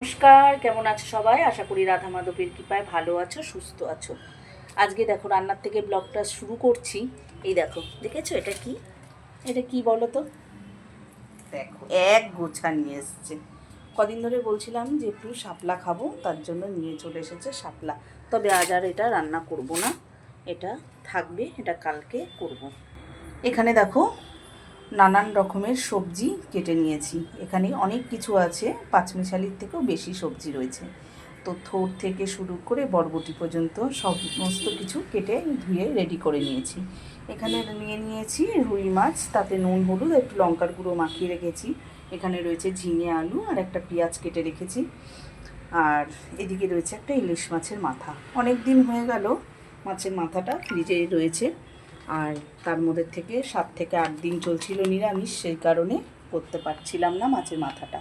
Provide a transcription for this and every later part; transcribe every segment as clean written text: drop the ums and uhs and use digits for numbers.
নমস্কার, কেমন আছো সবাই? আশা করি রাধা মাধবের কৃপায় ভালো আছো, সুস্থ আছো। আজকে দেখো রান্নার থেকে ব্লগটা শুরু করছি। এই দেখো, দেখেছো এটা কি বলো তো? দেখো, এক গোছা নিয়ে এসছে। কদিন ধরে বলছিলাম যে একটু শাপলা খাবো, তার জন্য নিয়ে চলে এসেছে শাপলা। তবে আজ আর এটা রান্না করব না, এটা থাকবে, এটা কালকে করব। এখানে দেখো নানান রকমের সবজি কেটে নিয়েছি। এখানে অনেক কিছু আছে, পাঁচমিশালির থেকেও বেশি সবজি রয়েছে। তো থোড় থেকে শুরু করে বরবটি পর্যন্ত সমস্ত কিছু কেটে ধুয়ে রেডি করে নিয়েছি। এখানে নিয়ে নিয়েছি রুই মাছ, তাতে নুন হলুদ একটু লঙ্কার গুঁড়ো মাখিয়ে রেখেছি। এখানে রয়েছে ঝিঙে আলু আর একটা পেঁয়াজ কেটে রেখেছি। আর এদিকে রয়েছে একটা ইলিশ মাছের মাথা। অনেক দিন হয়ে গেল মাছের মাথাটা ফ্রিজে রয়েছে, আর তার মধ্যে থেকে 7 থেকে 8 দিন চলছিল নিরামিষ, সেই কারণে করতে পারছিলাম না মাছের মাথাটা।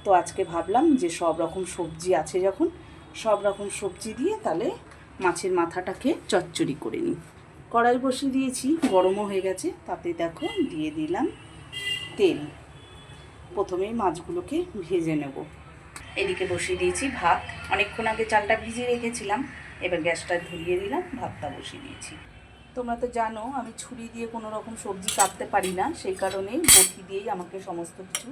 তো আজকে ভাবলাম যে সব রকম সবজি আছে যখন, সব রকম সবজি দিয়ে তাহলে মাছের মাথাটাকে চচ্চড়ি করে নিই। কড়াই বসিয়ে দিয়েছি, গরমও হয়ে গেছে। তাতে দেখো দিয়ে দিলাম তেল। প্রথমেই মাছগুলোকে ভেজে নেব। এদিকে বসিয়ে দিয়েছি ভাত। অনেকক্ষণ আগে চালটা ভিজিয়ে রেখেছিলাম, এবার গ্যাসটা ধরিয়ে দিলাম, ভাতটা বসিয়ে দিয়েছি। তোমরা তো জানো আমি ছুরি দিয়ে কোনো রকম সবজি কাটতে পারি না, সেই কারণেই বটি দিয়েই আমাকে সমস্ত কিছু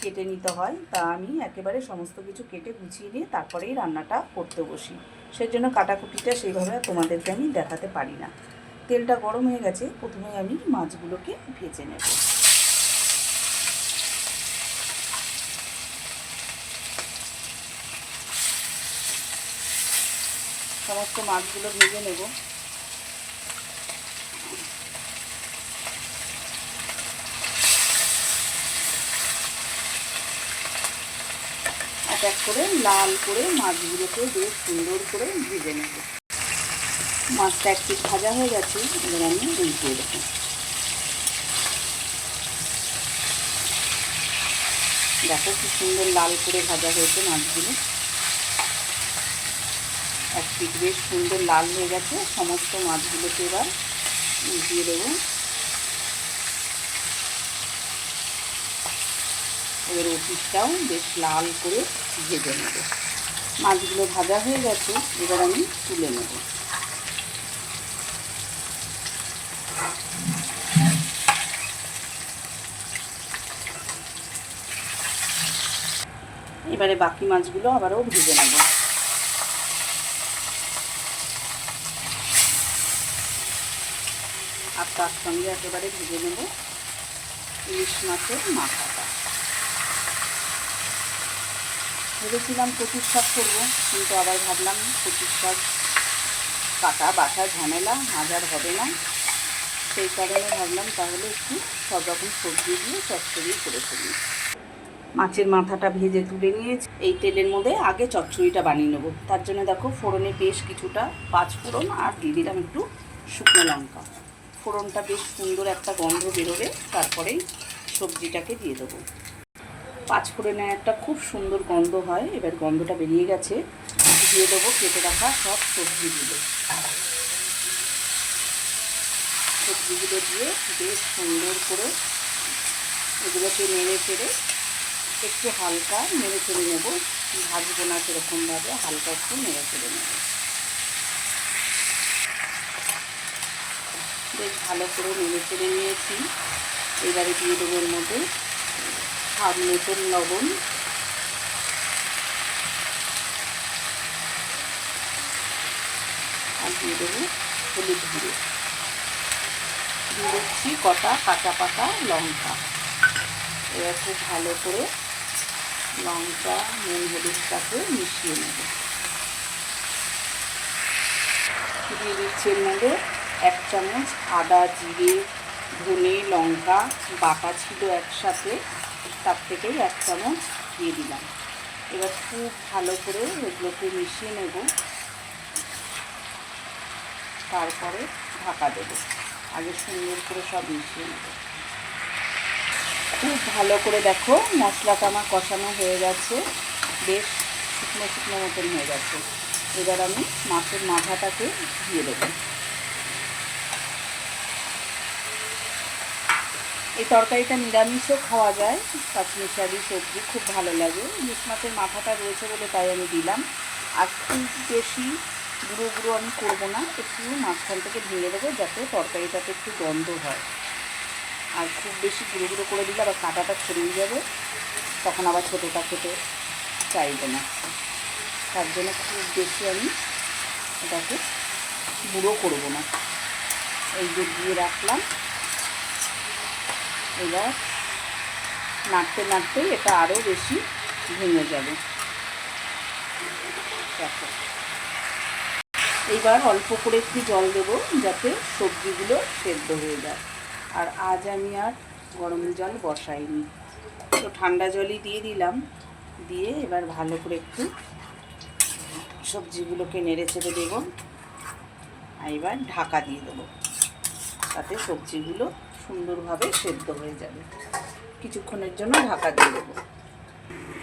কেটে নিতে হয়। তা আমি একেবারে সমস্ত কিছু কেটে গুছিয়ে নিয়ে তারপরেই রান্নাটা করতে বসি। সেই জন্য কাটাকুটিটা সেইভাবে তোমাদেরকে আমি দেখাতে পারি না। তেলটা গরম হয়ে গেছে, প্রথমে আমি মাছগুলোকে ভেজে নেব। সমস্ত মাছগুলো ভেজে নেব। এক এক করে লাল করে মাছগুলোকে বেশ সুন্দর করে ভেজে নেব। মাছটা একটু ভাজা হয়ে গেছে, এবার আমি উল্টিয়ে দেবো। দেখো কি সুন্দর লাল করে ভাজা হয়েছে মাছগুলো। এক পিঠ বেশ সুন্দর লাল হয়ে গেছে। সমস্ত মাছগুলোকে এবার উল্টিয়ে দেবো। এবার ও পিঠটাও বেশ লাল করে ভেজে নেব। মাছগুলো ভাজা হয়ে গেছে, এবার আমি তুলে নেব। এবারে বাকি মাছগুলো আবারও ভেজে নেব। আর তার সঙ্গে একেবারে ভেজে নেব ইলিশ মাছের মাথাটা। ভেবেছিলাম কচুর শাক করবো, কিন্তু আবার ভাবলাম কচুর শাক কাটা বাটা ঝামেলা, হাজার হবে না। সেই কারণে ভাবলাম তাহলে একটু সব রকম সবজি দিয়ে চচ্চড়ি করে ফেলি। মাছের মাথাটা ভেজে তুলে নিয়েছি। এই তেলের মধ্যে আগে চচ্চড়িটা বানিয়ে নেবো। তার জন্য দেখো ফোড়নে বেশ কিছুটা 5 ফোড়ন আর দিয়ে দিলাম একটু শুকনো লঙ্কা। ফোড়নটা বেশ সুন্দর একটা গন্ধ বেরোবে, তারপরেই সবজিটাকে দিয়ে দেবো। 5 ফোড়নে একটা খুব সুন্দর গন্ধ হয়। এবার গন্ধটা বেরিয়ে গেছে, দিয়ে দেবো কেটে রাখা সব সবজিগুলো। সবজিগুলো দিয়ে বেশ সুন্দর করে এগুলোকে নেড়ে চেড়ে একটু হালকা নেড়ে চেড়ে নেব। ভাজবো না সেরকমভাবে, হালকা একটু নেড়ে চেড়ে নেব। বেশ ভালো করে নেড়ে চেড়ে নিয়েছি। এবারে দিয়ে দেবো এর মধ্যে স্বাদ মতন লবণ, আর দিয়ে দেবো হলুদ গুঁড়ো, দিয়ে দিচ্ছি কটা কাঁচা পাকা লঙ্কা। এবার খুব ভালো করে লঙ্কা নুন হলুদটাকে মিশিয়ে নেব। দিয়ে দিচ্ছি এর মধ্যে 1 চামচ আদা জিরে ধনে লঙ্কা বাটা ছিল একসাথে, তার থেকেই 1 চামচ দিয়ে দিলাম। এবার খুব ভালো করে এগুলোকে মিশিয়ে নেব, তারপরে ঢাকা দেবো। আগে সুন্দর করে সব মিশিয়ে নেব। খুব ভালো করে দেখো মশলাটা আমার কষানো হয়ে গেছে, বেশ শুকনো শুকনো মতন হয়ে গেছে। এবার আমি মাছের মাথাটাকে দিয়ে দেবো। এই তরকারিটা নিরামিষও খাওয়া যায়, পাঁচমিশালি সবজি খুব ভালো লাগে। ইলিশ মাছের মাথাটা রয়েছে বলে তাই আমি দিলাম। আর খুব বেশি গুঁড়ো গুঁড়ো আমি করবো না, একটু মাঝখান থেকে ভেঙে দেবো যাতে তরকারিটাতে একটু গন্ধ হয়। আর খুব বেশি গুঁড়ো গুঁড়ো করে দিলে আবার কাঁটাটা ছড়িয়ে যাবে, তখন আবার ছোটোটা খেতে চাইবে না। তার জন্য খুব বেশি আমি এটাকে গুঁড়ো করবো না। এই যে দিয়ে রাখলাম, এবার নাড়তে নাড়তে এটা আরও বেশি ভেঙে যাবে। দেখো, এইবার অল্প করে একটু জল দেবো যাতে সবজিগুলো সেদ্ধ হয়ে যায়। আর আজ আমি আর গরম জল বসাইনি, তো ঠান্ডা জলই দিয়ে দিলাম। দিয়ে এবার ভালো করে একটু সবজিগুলোকে নেড়ে চেড়ে দেবো। আর এবার ঢাকা দিয়ে দেবো, তাতে সবজিগুলো সুন্দরভাবে সেদ্ধ হয়ে যাবে। কিছুক্ষণের জন্য ঢাকা দিয়ে দেবো।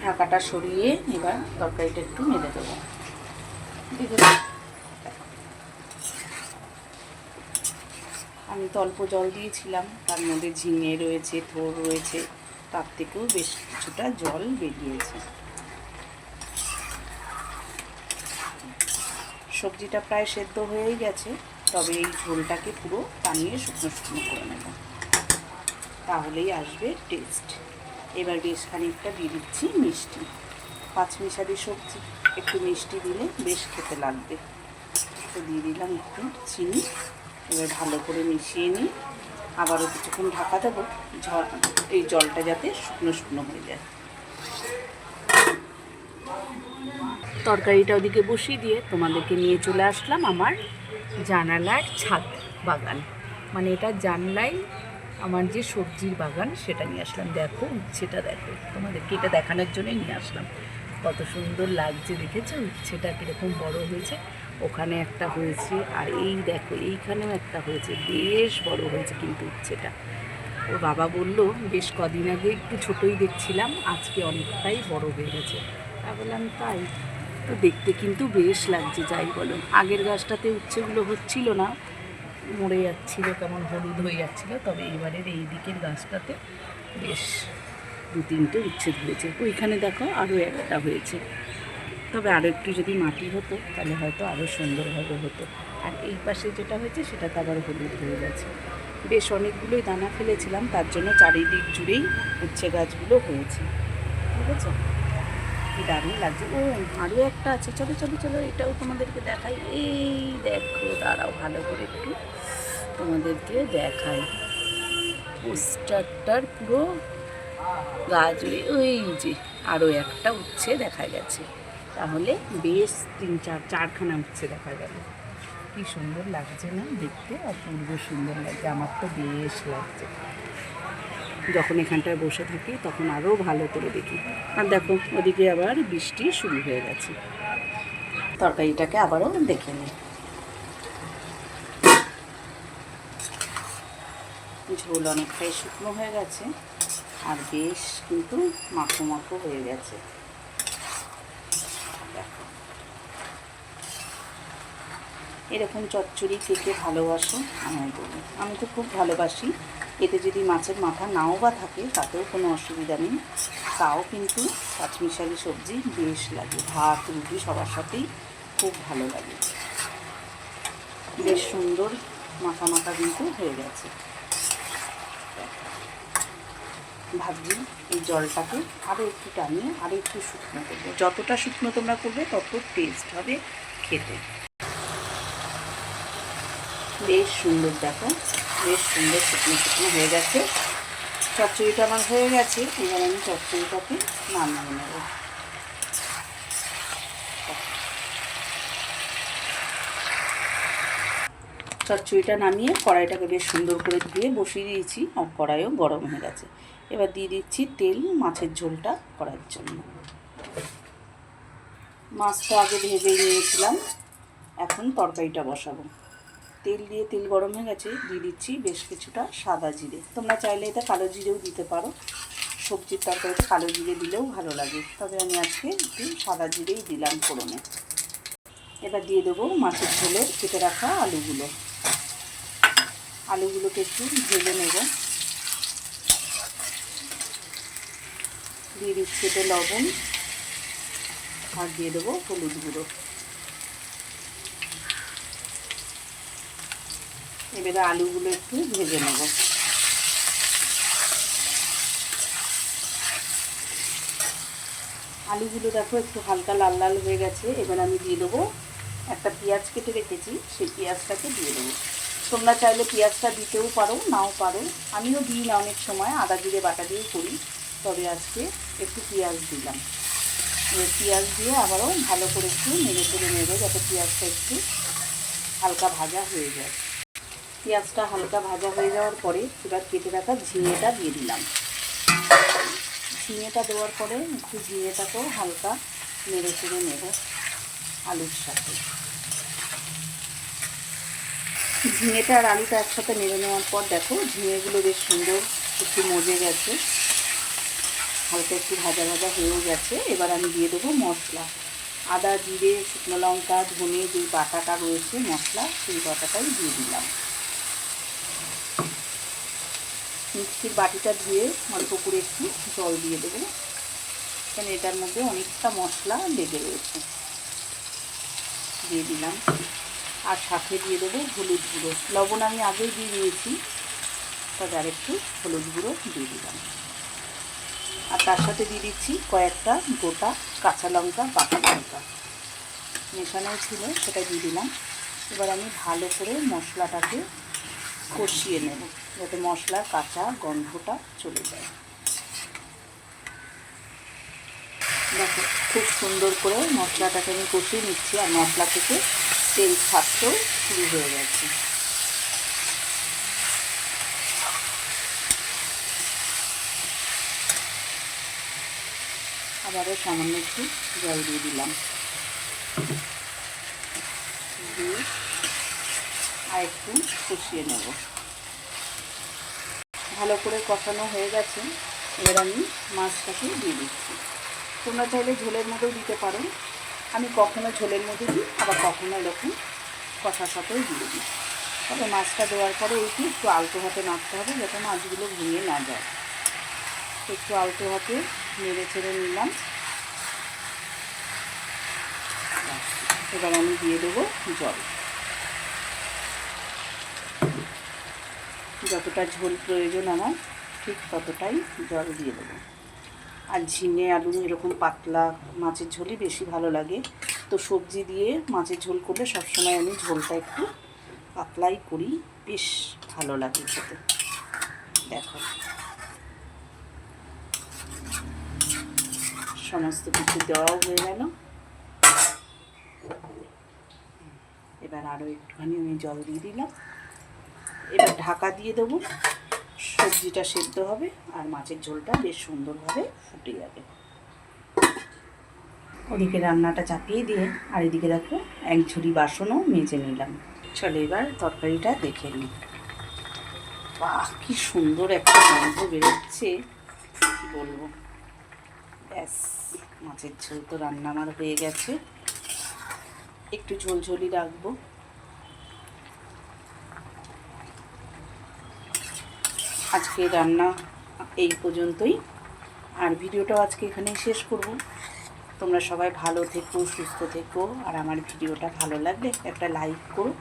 ঢাকাটা সরিয়ে এবার তরকারিটা একটু নেড়ে দেবো। আমি তো অল্প জল দিয়েছিলাম, তার মধ্যে ঝিঙে রয়েছে, থোড় রয়েছে, তার থেকেও বেশ কিছুটা জল বেরিয়েছে। সবজিটা প্রায় সেদ্ধ হয়েই গেছে, তবে এই ঝোলটাকে পুরো টানিয়ে শুকনো শুকনো করে নেব, তাহলেই আসবে টেস্ট। এবার বেশ খানিকটা দিয়ে দিচ্ছি মিষ্টি। পাঁচমিশালি সবজি, একটু মিষ্টি দিলে বেশ খেতে লাগবে। তো দিয়ে দিলাম একটু চিনি। এবার ভালো করে মিশিয়ে নিই, আবারও কিছুক্ষণ ঢাকা দেবো, এই জলটা যাতে শুকনো শুকনো হয়ে যায়। তরকারিটা ওদিকে বসিয়ে দিয়ে তোমাদেরকে নিয়ে চলে আসলাম আমার জানালার ছাদ বাগান। মানে এটা জানলাই আমার যে সবজির বাগান সেটা নিয়ে আসলাম। দেখো উচ্ছেটা, দেখো তোমাদেরকে এটা দেখানোর জন্যই নিয়ে আসলাম। কত সুন্দর লাগছে, দেখেছো উচ্ছেটা কীরকম বড় হয়েছে। ওখানে একটা হয়েছে, আর এই দেখো এইখানেও একটা হয়েছে, বেশ বড় হয়েছে কিন্তু উচ্ছেটা। ওর বাবা বলল বেশ কদিন আগে একটু ছোটোই দেখছিলাম, আজকে অনেকটাই বড় হয়ে গেছে। তা বললাম তাই, তো দেখতে কিন্তু বেশ লাগছে যাই বলো। আগের গাছটাতে উচ্ছেগুলো হচ্ছিল না, মরে যাচ্ছিলো, কেমন হলুদ হয়ে যাচ্ছিলো। তবে এবারের এই দিকের গাছটাতে বেশ দু তিনটে উচ্ছে ধরেছে। ওইখানে দেখো আরও একটা হয়েছে, তবে আরও একটু যদি মাটি হতো তাহলে হয়তো আরও সুন্দরভাবে হতো। আর এই পাশে যেটা হয়েছে সেটাতে আবার হলুদ হয়ে গেছে। বেশ অনেকগুলোই দানা ফেলেছিলাম, তার জন্য চারিদিক জুড়েই উচ্ছে গাছগুলো হয়েছে। ঠিক আছে, কি দারুণ লাগছে। ও আরও একটা আছে, চলো চলো চলো এটাও তোমাদেরকে দেখাই। এই দেখো, দাঁড়াও ভালো করে একটু তোমাদেরকে দেখাই। পোস্টারটার পুরো গা জুড়ে ওই যে আরও একটা উচ্ছে দেখা গেছে। তাহলে বেশ চারখানা উচ্ছে দেখা গেল। কি সুন্দর লাগছে না দেখতে, অপূর্ব সুন্দর লাগছে। আমার তো বেশ লাগছে, যখন এখানটায় বসে থাকি তখন আরও ভালো করে দেখি। আর দেখো ওদিকে আবার বৃষ্টি শুরু হয়ে গেছে। তরকারিটাকে আবারও দেখে নিই। ঝোল অনেকটাই শুকনো হয়ে গেছে, আর বেশ কিন্তু মাখো মাখো হয়ে গেছে। দেখো, এরকম চচ্চড়ি কে কে ভালোবাসো আমায় বলো। আমি তো খুব ভালোবাসি। এতে যদি মাছের মাথা নাও বা থাকে তাতেও কোনো অসুবিধা নেই, তাও কিন্তু পাঁচমিশালি সবজি বেশ লাগে। ভাত রুটি সবার সাথেই খুব ভালো লাগে। বেশ সুন্দর মাখা মাখা কিন্তু হয়ে গেছে। ভাবছি এই জলটাকে আরও একটু টানিয়ে আরও একটু শুকনো করবো। যতটা শুকনো তোমরা করবে তত টেস্ট হবে খেতে। বেশ সুন্দর, দেখো বেশ সুন্দর শুকনো শুকনো হয়ে গেছে। চচ্চড়িটা আমার হয়ে গেছে, এবার আমি চচ্চড়িটাকে নামিয়ে নেব। চচ্চড়িটা নামিয়ে কড়াইটাকে বেশ সুন্দর করে ধুয়ে বসিয়ে দিয়েছি, আর কড়াইও গরম হয়ে গেছে। এবার দিয়ে দিচ্ছি তেল মাছের ঝোলটা করার জন্য। মাছটা আগে ভেজেই নিয়েছিলাম, এখন তরকারিটা বসাবো। তেল দিয়ে তেল গরম হয়ে গেছে, দিয়ে দিচ্ছি বেশ কিছুটা সাদা জিরে। তোমরা চাইলে এটা কালো জিরেও দিতে পারো, সবজির তরকারিতে কালো জিরে দিলেও ভালো লাগে, তবে আমি আজকে একটু সাদা জিরেই দিলাম ফোড়নে। এবার দিয়ে দেবো মাছের ঝোলের কেটে রাখা আলুগুলোকে একটু ভেজে নেব। দিয়ে দিচ্ছি এতে লবণ, আর দিয়ে দেবো হলুদ গুঁড়ো। এবারে আলুগুলো একটু ভেজে নেব। আলুগুলো দেখো একটু হালকা লাল লাল হয়ে গেছে। এবার আমি দিয়ে দেবো একটা পেঁয়াজ কেটে রেখেছি, সেই পেঁয়াজটাকে দিয়ে দেবো। তোমরা চাইলে পেঁয়াজটা দিতেও পারো, নাও পারো। আমিও দিই না অনেক সময়, আদা জিরে বাটা দিয়েও করি, তবে আজকে একটু পেঁয়াজ দিলাম। পেঁয়াজ দিয়ে আবারও ভালো করে একটু নেড়ে চেড়ে নেবে, যাতে পেঁয়াজটা একটু হালকা ভাজা হয়ে যায়। পেঁয়াজটা হালকা ভাজা হয়ে যাওয়ার পরে এবার কেটে রাখা ঝিঙেটা দিয়ে দিলাম। ঝিঙেটা দেওয়ার পরে একটু ঝিঙেটাকেও হালকা নেড়ে চেড়ে নেব আলুর সাথে। ঝিঙেটা আর আলুটা একসাথে নেড়ে নেওয়ার পর দেখো ঝিঙেগুলো বেশ সুন্দর একটু মজে গেছে, হালকা একটু ভাজা ভাজা হয়েও গেছে। এবার আমি দিয়ে দেবো মশলা, আদা জিরে শুকনো লঙ্কা ধনে যে বাটাটা রয়েছে মশলা, সেই বাটাটাই দিয়ে দিলাম। মিক্সির বাটিটা ধুয়ে অল্প করে একটু জল দিয়ে দেবো, কারণ এটার মধ্যে অনেকটা মশলা লেগে রয়েছে। দিয়ে দিলাম, আর সাথে দিয়ে দেবো হলুদ গুঁড়ো। লবণ আমি আগেই দিয়ে দিয়েছি, তবে আর একটু হলুদ গুঁড়ো দিয়ে দিলাম। আর তার সাথে দিয়ে দিচ্ছি কয়েকটা গোটা কাঁচা লঙ্কা, পাকা লঙ্কা মেশানো ছিল, সেটা দিয়ে দিলাম। এবার আমি ভালো করে মশলাটাকে কষিয়ে নেব, যাতে মশলার কাঁচা গন্ধটা চলে যায়। দেখো খুব সুন্দর করে মশলাটাকে আমি কষিয়ে নিচ্ছি, আর মশলা থেকে তেল ছাড়তেও শুরু হয়ে গেছে। আবারও সামান্য একটু জল দিয়ে দিলাম, দিয়ে আর একটু কষিয়ে নেব। ভালো করে কষানো হয়ে গেছে, এবার আমি মাছটাকে দিয়ে দিচ্ছি। তোমরা চাইলে ঝোলের মধ্যেও দিতে পারো, আমি কখনো ঝোলের মধ্যে দিই, আবার কখনো এরকম কষার সাথেও দিয়ে দিই। তবে মাছটা দেওয়ার পরে এইটি একটু আলতো হাতে নাড়তে হবে, যাতে মাছগুলো ভেঙে না যায়। একটু আলতো হাতে নেড়ে ছেড়ে নিলাম। এবার আমি দিয়ে দেবো জল, যতটা ঝোল প্রয়োজন আমার ঠিক ততটাই জল দিয়ে দেবো। আর ঝিঙে আলু এরকম পাতলা মাছের ঝোলই বেশি ভালো লাগে, তো সবজি দিয়ে মাছের ঝোল করলে সবসময় আমি ঝোলটা একটু পাতলাই করি, বেশ ভালো লাগে খেতে। দেখো সমস্ত কিছু দেওয়াও হয়ে গেল। এবার আরও একটুখানি আমি জল দিয়ে দিলাম। এবার ঢাকা দিয়ে দেবো, সবজিটা সেদ্ধ হবে আর মাছের ঝোলটা বেশ সুন্দরভাবে ফুটে যাবে। ওদিকে রান্নাটা চাপিয়ে দিয়ে আর এদিকে দেখো এক ঝুড়ি বাসনও মেজে নিলাম। চলো এবার তরকারিটা দেখে নিই। বাহ কি সুন্দর একটা গন্ধ বেরোচ্ছে, কি বলবো। ব্যাস মাছের ঝোল তো রান্না আমার হয়ে গেছে, একটু ঝোলঝোলি রাখবো। আজকে রান্না এই পর্যন্তই, আর ভিডিওটাও আজকে এখানেই শেষ করব। তোমরা সবাই ভালো থেকো, সুস্থ থেকো, আর আমার ভিডিওটা ভালো লাগলে একটা লাইক করো,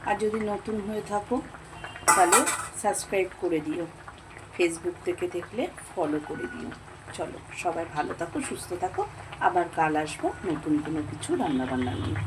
আর যদি নতুন হয়ে থাকো তাহলে সাবস্ক্রাইব করে দিও, ফেসবুক থেকে দেখলে ফলো করে দিও। চলো সবাই ভালো থাকো, সুস্থ থাকো, আবার কাল আসবো নতুন কোনো কিছু রান্নাবান্না নিয়ে।